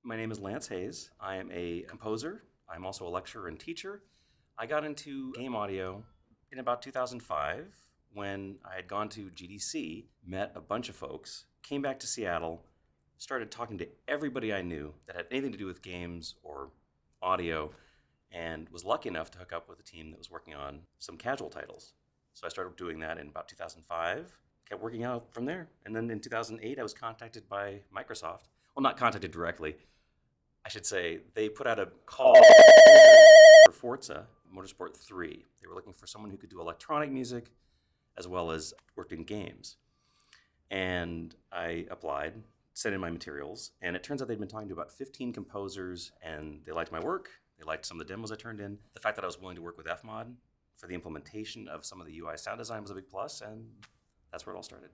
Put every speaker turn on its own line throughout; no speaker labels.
My name is Lance Hayes. I am a composer. I'm also a lecturer and teacher. I got into game audio in about 2005 when I had gone to GDC, met a bunch of folks, came back to Seattle, started talking to everybody I knew that had anything to do with games or audio, and was lucky enough to hook up with a team that was working on some casual titles. So I started doing that in about 2005, kept working out from there. And then in 2008, I was contacted by Microsoft. Well, not contacted directly. I should say they put out a call for Forza Motorsport 3. They were looking for someone who could do electronic music as well as worked in games. And I applied, sent in my materials, and it turns out they'd been talking to about 15 composers, and they liked my work. They liked some of the demos I turned in. The fact that I was willing to work with FMod for the implementation of some of the UI sound design was a big plus, and that's where it all started.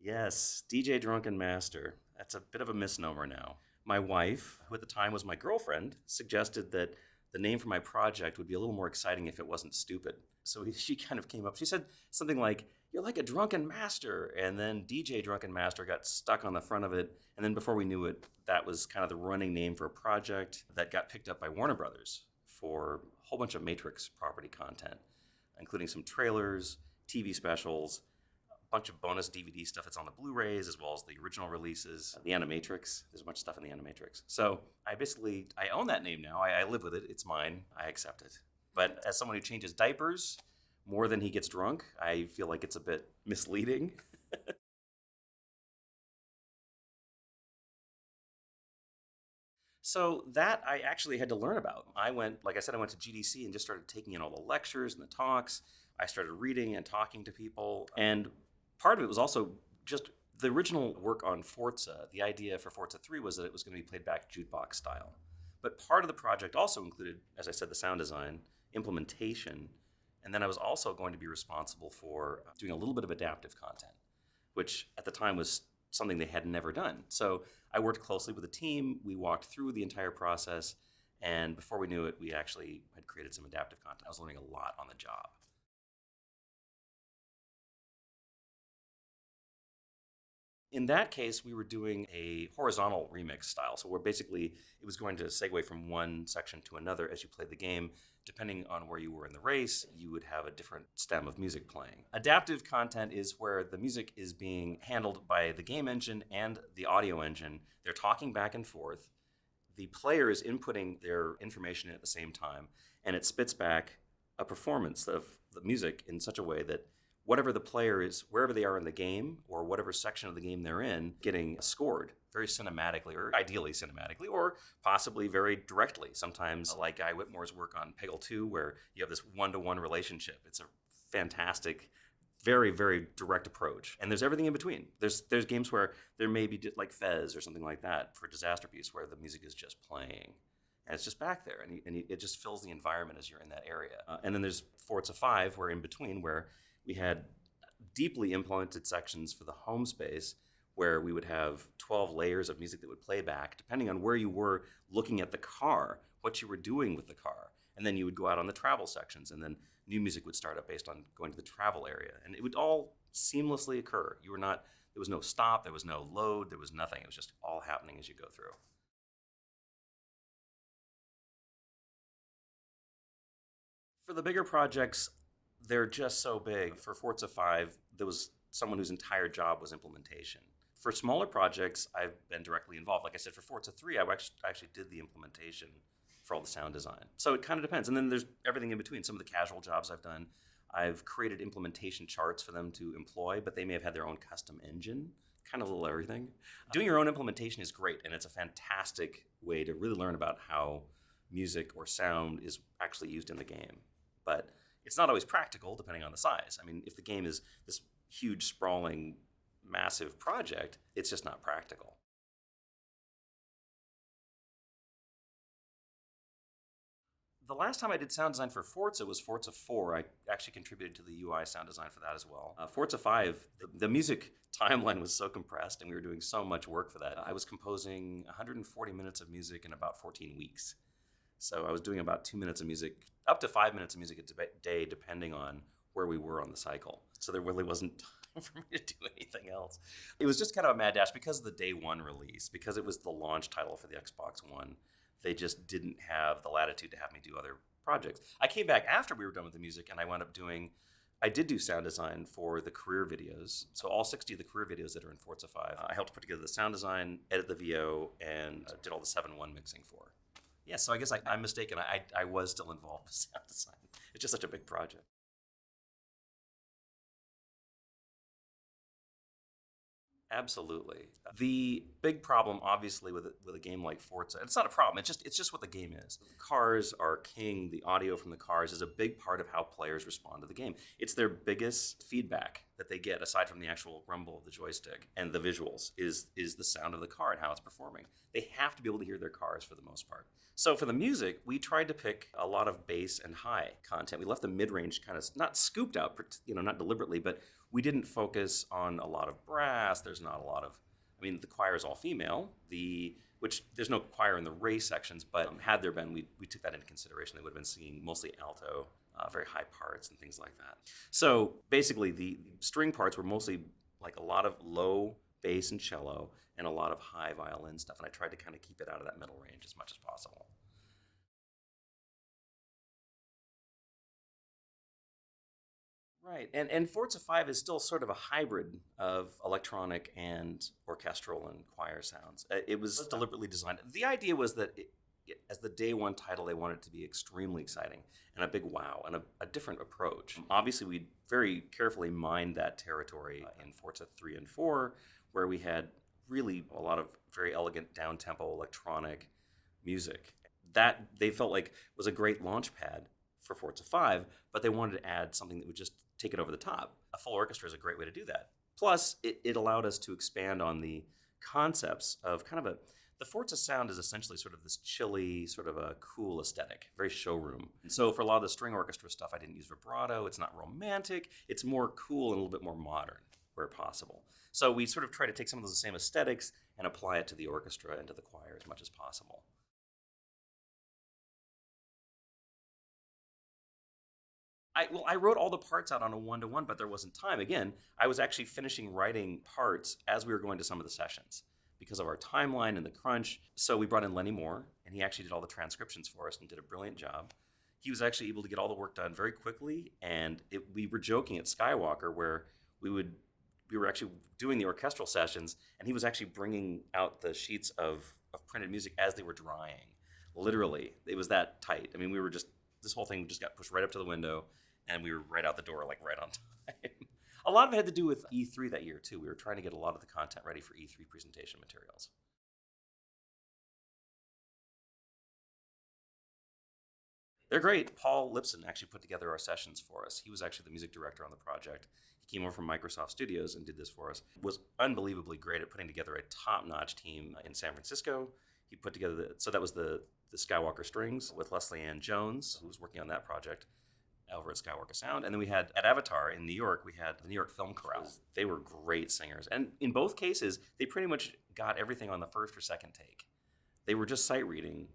Yes, DJ Drunken Master. That's a bit of a misnomer now. My wife, who at the time was my girlfriend, suggested that the name for my project would be a little more exciting if it wasn't stupid. So she kind of came up, she said something like, "You're like a drunken master." And then DJ Drunken Master got stuck on the front of it. And then before we knew it, that was kind of the running name for a project that got picked up by Warner Brothers for a whole bunch of Matrix property content, including some trailers, TV specials, bunch of bonus DVD stuff that's on the Blu-rays, as well as the original releases, the Animatrix. There's a bunch of stuff in the Animatrix. So I own that name now. I live with it. It's mine. I accept it. But as someone who changes diapers more than he gets drunk, I feel like it's a bit misleading. So that I actually had to learn about. Like I said, I went to GDC and just started taking in all the lectures and the talks. I started reading and talking to people. And part of it was also just the original work on Forza. The idea for Forza 3 was that it was going to be played back jukebox style. But part of the project also included, as I said, the sound design, implementation, and then I was also going to be responsible for doing a little bit of adaptive content, which at the time was something they had never done. So I worked closely with the team. We walked through the entire process, and before we knew it, we actually had created some adaptive content. I was learning a lot on the job. In that case, we were doing a horizontal remix style. So it was going to segue from one section to another as you played the game. Depending on where you were in the race, you would have a different stem of music playing. Adaptive content is where the music is being handled by the game engine and the audio engine. They're talking back and forth. The player is inputting their information at the same time, and it spits back a performance of the music in such a way that whatever the player is, wherever they are in the game or whatever section of the game they're in, getting scored very cinematically, or ideally cinematically, or possibly very directly. Sometimes, like Guy Whitmore's work on Peggle 2, where you have this one-to-one relationship. It's a fantastic, very, very direct approach. And there's everything in between. There's games where there may be like Fez or something like that for Disaster Piece, where the music is just playing. And it's just back there, and it just fills the environment as you're in that area. And then there's Forza 5, where in between, where we had deeply implemented sections for the home space where we would have 12 layers of music that would play back, depending on where you were looking at the car, what you were doing with the car. And then you would go out on the travel sections, and then new music would start up based on going to the travel area. And it would all seamlessly occur. There was no stop, there was no load, there was nothing. It was just all happening as you go through. For the bigger projects, they're just so big. For Forza 5, there was someone whose entire job was implementation. For smaller projects, I've been directly involved. Like I said, for Forza 3, I actually did the implementation for all the sound design. So it kind of depends. And then there's everything in between. Some of the casual jobs I've done, I've created implementation charts for them to employ, but they may have had their own custom engine, kind of a little everything. Doing your own implementation is great, and it's a fantastic way to really learn about how music or sound is actually used in the game. But it's not always practical, depending on the size. I mean, if the game is this huge, sprawling, massive project, it's just not practical. The last time I did sound design for Forza was Forza 4. I actually contributed to the UI sound design for that as well. Forza 5, the music timeline was so compressed, and we were doing so much work for that. I was composing 140 minutes of music in about 14 weeks. So I was doing about 2 minutes of music, up to 5 minutes of music a day, depending on where we were on the cycle. So there really wasn't for me to do anything else. It was just kind of a mad dash because of the day one release, because it was the launch title for the Xbox One. They just didn't have the latitude to have me do other projects. I came back after we were done with the music, and I did do sound design for the career videos. So all 60 of the career videos that are in Forza 5, I helped put together the sound design, edit the VO, and did all the 7.1 mixing for. Yeah, so I guess I'm mistaken. I was still involved with sound design. It's just such a big project. Absolutely. The big problem, obviously, with a game like Forza, and it's not a problem. It's just what the game is. Cars are king. The audio from the cars is a big part of how players respond to the game. It's their biggest feedback that they get, aside from the actual rumble of the joystick and the visuals, is the sound of the car and how it's performing. They have to be able to hear their cars for the most part. So for the music, we tried to pick a lot of bass and high content. We left the mid-range kind of not scooped out, not deliberately, but we didn't focus on a lot of brass. There's not a lot of, the choir is all female, which there's no choir in the race sections, but had there been, we took that into consideration. They would have been singing mostly alto, very high parts and things like that. So basically the string parts were mostly like a lot of low bass and cello and a lot of high violin stuff. And I tried to kind of keep it out of that middle range as much as possible. Right, and Forza 5 is still sort of a hybrid of electronic and orchestral and choir sounds. It was deliberately designed. The idea was that as the day one title, they wanted it to be extremely exciting and a big wow and a different approach. Obviously, we very carefully mined that territory in Forza 3 and 4, where we had really a lot of very elegant down-tempo electronic music. That they felt like was a great launch pad for Forza 5, but they wanted to add something that would just take it over the top. A full orchestra is a great way to do that. Plus, it allowed us to expand on the concepts of the Forza sound is essentially sort of this chilly, sort of a cool aesthetic, very showroom. And so for a lot of the string orchestra stuff, I didn't use vibrato. It's not romantic. It's more cool and a little bit more modern where possible. So we sort of try to take some of those same aesthetics and apply it to the orchestra and to the choir as much as possible. I wrote all the parts out on a one-to-one, but there wasn't time. Again, I was actually finishing writing parts as we were going to some of the sessions because of our timeline and the crunch. So we brought in Lenny Moore, and he actually did all the transcriptions for us and did a brilliant job. He was actually able to get all the work done very quickly, and we were joking at Skywalker where we were actually doing the orchestral sessions, and he was actually bringing out the sheets of printed music as they were drying. Literally, it was that tight. This whole thing just got pushed right up to the window, and we were right out the door, like right on time. A lot of it had to do with E3 that year, too. We were trying to get a lot of the content ready for E3 presentation materials. They're great. Paul Lipson actually put together our sessions for us. He was actually the music director on the project. He came over from Microsoft Studios and did this for us. Was unbelievably great at putting together a top-notch team in San Francisco. He put together so that was the Skywalker Strings with Leslie Ann Jones, who was working on that project over at Skywalker Sound. And then we had, at Avatar in New York, we had the New York Film Chorale. They were great singers. And in both cases, they pretty much got everything on the first or second take. They were just sight reading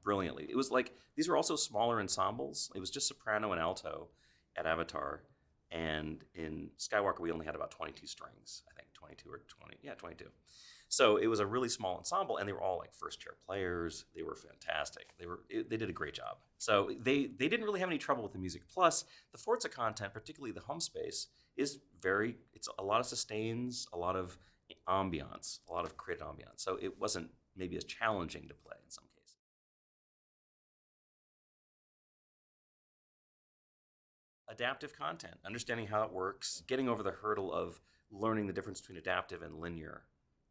brilliantly. It was like, these were also smaller ensembles. It was just soprano and alto at Avatar. And in Skywalker, we only had about 22 strings, I think 22 or 20. Yeah, 22. So it was a really small ensemble, and they were all like first-chair players. They were fantastic. They did a great job. So they didn't really have any trouble with the music. Plus, the Forza content, particularly the home space, it's a lot of sustains, a lot of ambiance, a lot of created ambiance. So it wasn't maybe as challenging to play in some cases. Adaptive content, understanding how it works, getting over the hurdle of learning the difference between adaptive and linear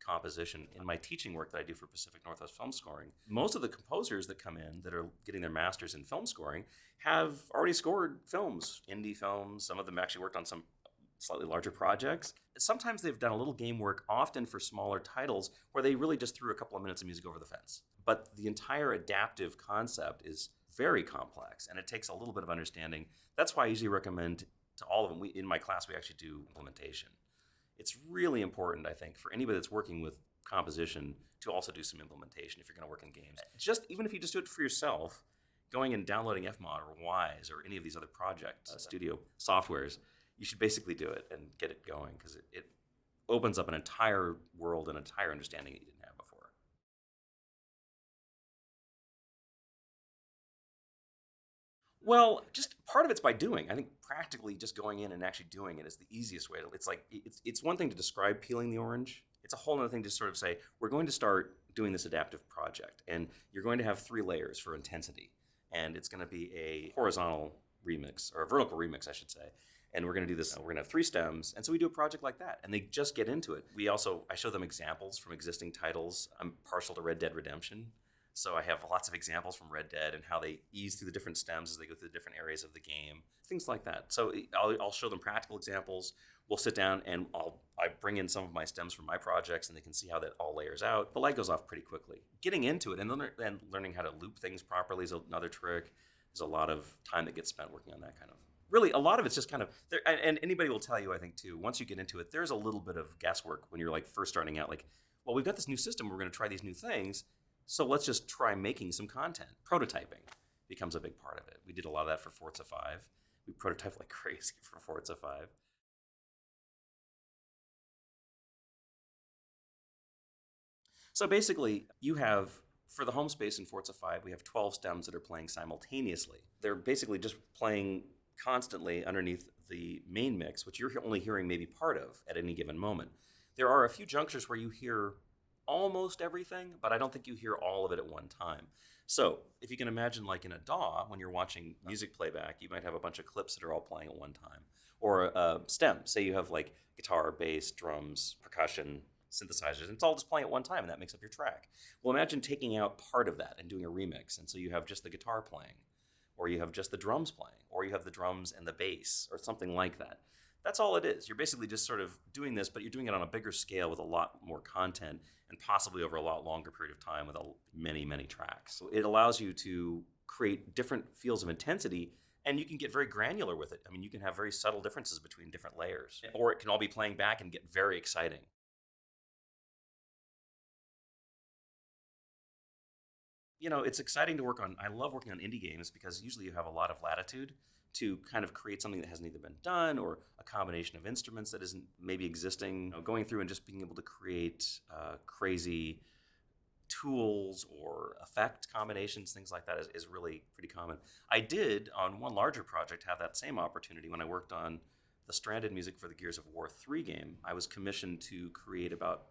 composition. In my teaching work that I do for Pacific Northwest Film Scoring, most of the composers that come in that are getting their masters in film scoring have already scored films, indie films. Some of them actually worked on some slightly larger projects. Sometimes they've done a little game work, often for smaller titles, where they really just threw a couple of minutes of music over the fence. But the entire adaptive concept is very complex, and it takes a little bit of understanding. That's why I usually recommend to all of them. In my class, we actually do implementation. It's really important, I think, for anybody that's working with composition to also do some implementation if you're going to work in games. Even if you just do it for yourself, going and downloading Fmod or Wise or any of these other project studio softwares, you should basically do it and get it going because it opens up an entire world and entire understanding that you didn't have before. Well, just part of it's by doing. I think practically just going in and actually doing it is the easiest way. It's like it's one thing to describe peeling the orange. It's a whole other thing to sort of say we're going to start doing this adaptive project, and you're going to have 3 layers for intensity, and it's going to be a horizontal remix or a vertical remix, I should say. And we're going to do this. We're going to have 3 stems, and so we do a project like that, and they just get into it. I show them examples from existing titles. I'm partial to Red Dead Redemption. So I have lots of examples from Red Dead and how they ease through the different stems as they go through the different areas of the game, things like that. So I'll show them practical examples. We'll sit down and I bring in some of my stems from my projects and they can see how that all layers out. The light goes off pretty quickly. Getting into it and then learning how to loop things properly is another trick. There's a lot of time that gets spent working on that kind of. Really, a lot of it's just kind of there, and anybody will tell you, I think too, once you get into it, there's a little bit of guesswork when you're like first starting out. Like, well, we've got this new system. We're going to try these new things. So let's just try making some content. Prototyping becomes a big part of it. We did a lot of that for Forza 5. We prototyped like crazy for Forza 5. So basically, for the home space in Forza 5, we have 12 stems that are playing simultaneously. They're basically just playing constantly underneath the main mix, which you're only hearing maybe part of at any given moment. There are a few junctures where you hear almost everything, but I don't think you hear all of it at one time. So if you can imagine like in a DAW, when you're watching music playback, you might have a bunch of clips that are all playing at one time. Or a stem, say you have like guitar, bass, drums, percussion, synthesizers, and it's all just playing at one time and that makes up your track. Well, imagine taking out part of that and doing a remix, and so you have just the guitar playing, or you have just the drums playing, or you have the drums and the bass, or something like that. That's all it is. You're basically just sort of doing this, but you're doing it on a bigger scale with a lot more content and possibly over a lot longer period of time with many, many tracks. So it allows you to create different feels of intensity, and you can get very granular with it. I mean, you can have very subtle differences between different layers, or it can all be playing back and get very exciting. It's exciting to work on. I love working on indie games because usually you have a lot of latitude to kind of create something that hasn't either been done or a combination of instruments that isn't maybe existing. Going through and just being able to create crazy tools or effect combinations, things like that is really pretty common. I did, on one larger project, have that same opportunity when I worked on the stranded music for the Gears of War 3 game. I was commissioned to create about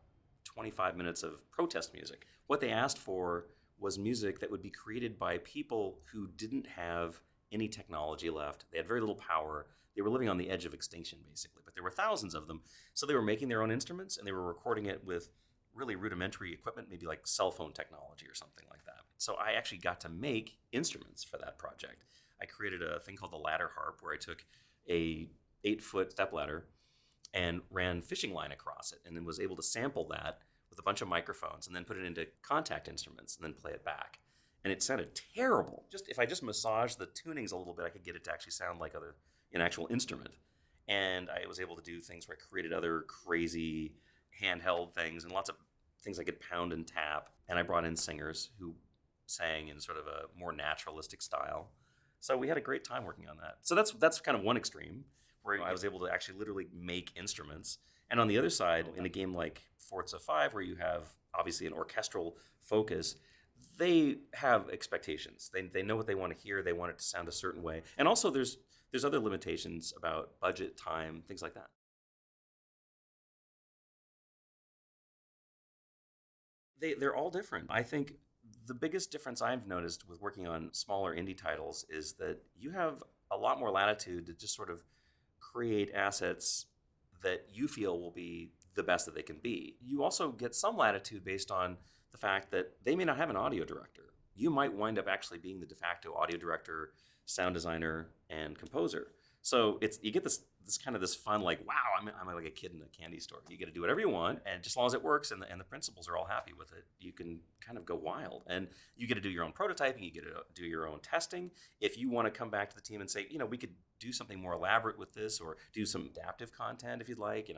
25 minutes of protest music. What they asked for was music that would be created by people who didn't have any technology left. They had very little power. They were living on the edge of extinction, basically, but there were thousands of them. So they were making their own instruments, and they were recording it with really rudimentary equipment, maybe like cell phone technology or something like that. So I actually got to make instruments for that project. I created a thing called the ladder harp, where I took a 8-foot stepladder and ran fishing line across it, and then was able to sample that with a bunch of microphones and then put it into contact instruments and then play it back. And it sounded terrible. If I just massaged the tunings a little bit, I could get it to actually sound like an actual instrument. And I was able to do things where I created other crazy handheld things and lots of things I could pound and tap. And I brought in singers who sang in sort of a more naturalistic style. So we had a great time working on that. So that's kind of one extreme where I was able to actually literally make instruments. And on the other side, in a game like Forza 5, where you have obviously an orchestral focus, they have expectations. They know what they want to hear. They want it to sound a certain way. And also there's other limitations about budget, time, things like that. They're all different. I think the biggest difference I've noticed with working on smaller indie titles is that you have a lot more latitude to just sort of create assets that you feel will be the best that they can be. You also get some latitude based on the fact that they may not have an audio director. You might wind up actually being the de facto audio director, sound designer, and composer. So you get this kind of this fun, like, wow, I'm like a kid in a candy store. You get to do whatever you want, and just as long as it works and the principals are all happy with it, you can kind of go wild. And you get to do your own prototyping, you get to do your own testing. If you want to come back to the team and say, we could do something more elaborate with this, or do some adaptive content if you'd like,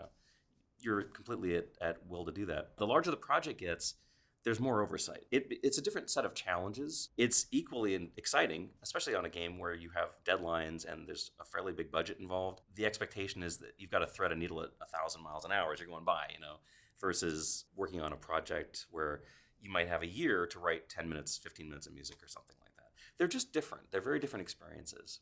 you're completely at will to do that. The larger the project gets, there's more oversight. It's a different set of challenges. It's equally exciting, especially on a game where you have deadlines and there's a fairly big budget involved. The expectation is that you've got to thread a needle at 1,000 miles an hour as you're going by, versus working on a project where you might have a year to write 10 minutes, 15 minutes of music or something like that. They're just different. They're very different experiences.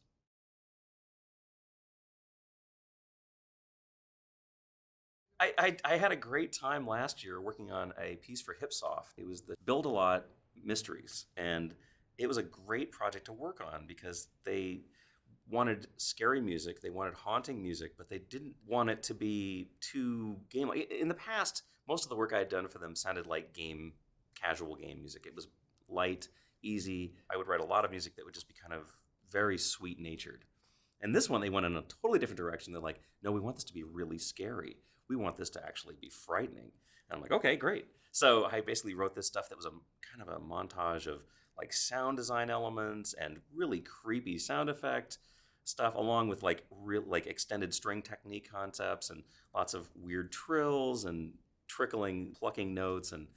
I had a great time last year working on a piece for Hipsoft. It was the Build a Lot Mysteries, and it was a great project to work on because they wanted scary music, they wanted haunting music, but they didn't want it to be too game. In the past, most of the work I had done for them sounded like casual game music. It was light, easy. I would write a lot of music that would just be kind of very sweet natured. And this one, they went in a totally different direction. They're like, no, we want this to be really scary. We want this to actually be frightening. And I'm like, okay, great. So I basically wrote this stuff that was a kind of a montage of like sound design elements and really creepy sound effect stuff, along with like real like extended string technique concepts and lots of weird trills and plucking notes and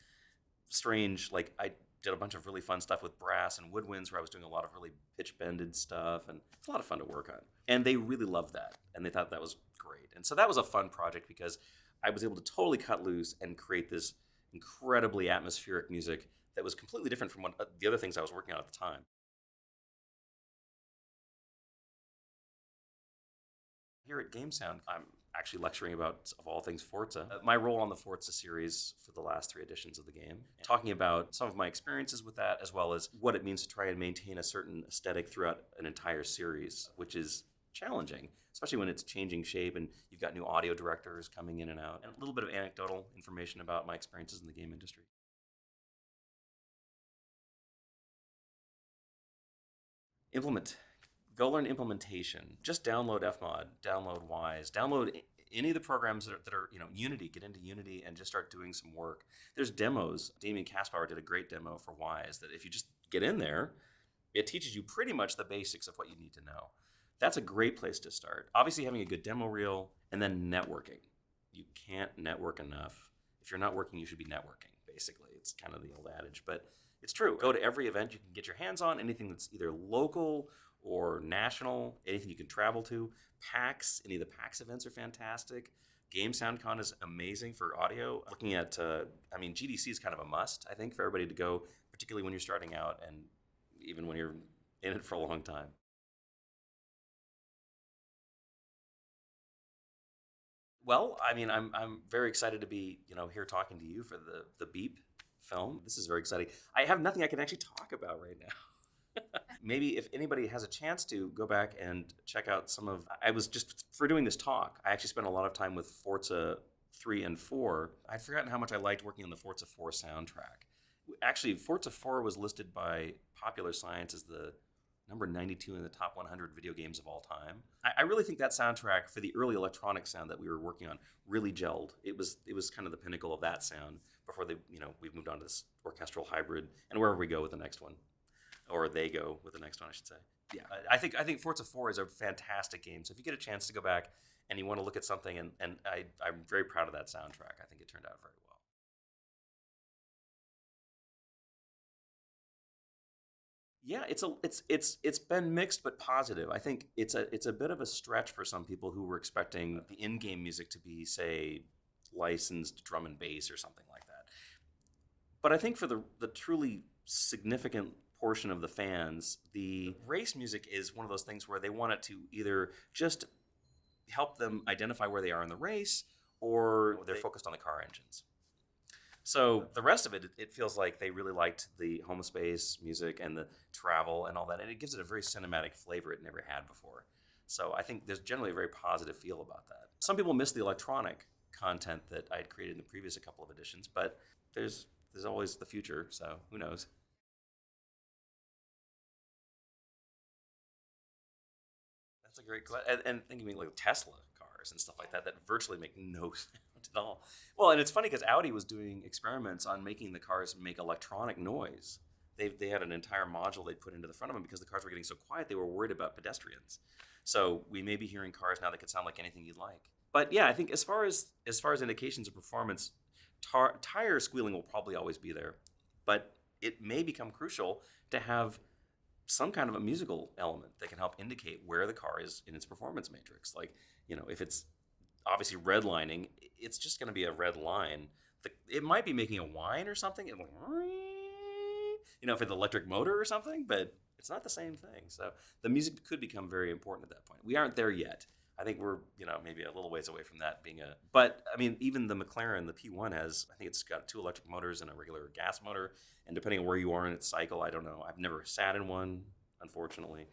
strange, like I did a bunch of really fun stuff with brass and woodwinds where I was doing a lot of really pitch bended stuff, and it's a lot of fun to work on. And they really loved that, and they thought that was great. And so that was a fun project because I was able to totally cut loose and create this incredibly atmospheric music that was completely different from the other things I was working on at the time. Here at Game Sound, I'm actually lecturing about, of all things, Forza. My role on the Forza series for the last 3 editions of the game, talking about some of my experiences with that, as well as what it means to try and maintain a certain aesthetic throughout an entire series, which is challenging, especially when it's changing shape and you've got new audio directors coming in and out, and a little bit of anecdotal information about my experiences in the game industry. Implement. Go learn implementation. Just download Fmod, download Wise, download any of the programs that are Unity. Get into Unity and just start doing some work. There's demos. Damien Kaspar did a great demo for Wise that if you just get in there, it teaches you pretty much the basics of what you need to know. That's a great place to start. Obviously, having a good demo reel, and then networking. You can't network enough. If you're not working, you should be networking, basically. It's kind of the old adage, but it's true. Go to every event you can get your hands on, anything that's either local or national, anything you can travel to. PAX, any of the PAX events are fantastic. Game SoundCon is amazing for audio. Looking at, GDC is kind of a must, I think, for everybody to go, particularly when you're starting out and even when you're in it for a long time. Well, I'm very excited to be, here talking to you for the Beep film. This is very exciting. I have nothing I can actually talk about right now. Maybe if anybody has a chance to go back and check out I was just, for doing this talk, I actually spent a lot of time with Forza 3 and 4. I'd forgotten how much I liked working on the Forza 4 soundtrack. Actually, Forza 4 was listed by Popular Science as the number 92 in the top 100 video games of all time. I really think that soundtrack for the early electronic sound that we were working on really gelled. It was kind of the pinnacle of that sound before we've moved on to this orchestral hybrid and wherever we go with the next one. Or they go with the next one, I should say. Yeah, I think Forza 4 is a fantastic game. So if you get a chance to go back and you want to look at something, and I'm very proud of that soundtrack. I think it turned out very well. Yeah, it's been mixed but positive. I think it's a bit of a stretch for some people who were expecting the in-game music to be, say, licensed drum and bass or something like that. But I think for the truly significant portion of the fans, the race music is one of those things where they want it to either just help them identify where they are in the race, or they're focused on the car engines. So the rest of it feels like they really liked the home space music and the travel and all that, and it gives it a very cinematic flavor it never had before. So I think there's generally a very positive feel about that. Some people miss the electronic content that I had created in the previous couple of editions, but there's always the future, so who knows? That's a great question. And thinking like Tesla cars and stuff like that virtually make no sound at all. Well, and it's funny because Audi was doing experiments on making the cars make electronic noise. They had an entire module they'd put into the front of them because the cars were getting so quiet they were worried about pedestrians. So we may be hearing cars now that could sound like anything you'd like. But yeah, I think as far as indications of performance, tire squealing will probably always be there. but it may become crucial to have some kind of a musical element that can help indicate where the car is in its performance matrix. Like, if it's obviously redlining, it's just going to be a red line. It might be making a whine or something, and for the electric motor or something, but it's not the same thing. So the music could become very important at that point. We aren't there yet. I think we're, maybe a little ways away from that being but I mean, even the McLaren, the P1 I think it's got 2 electric motors and a regular gas motor. And depending on where you are in its cycle, I don't know. I've never sat in one, unfortunately.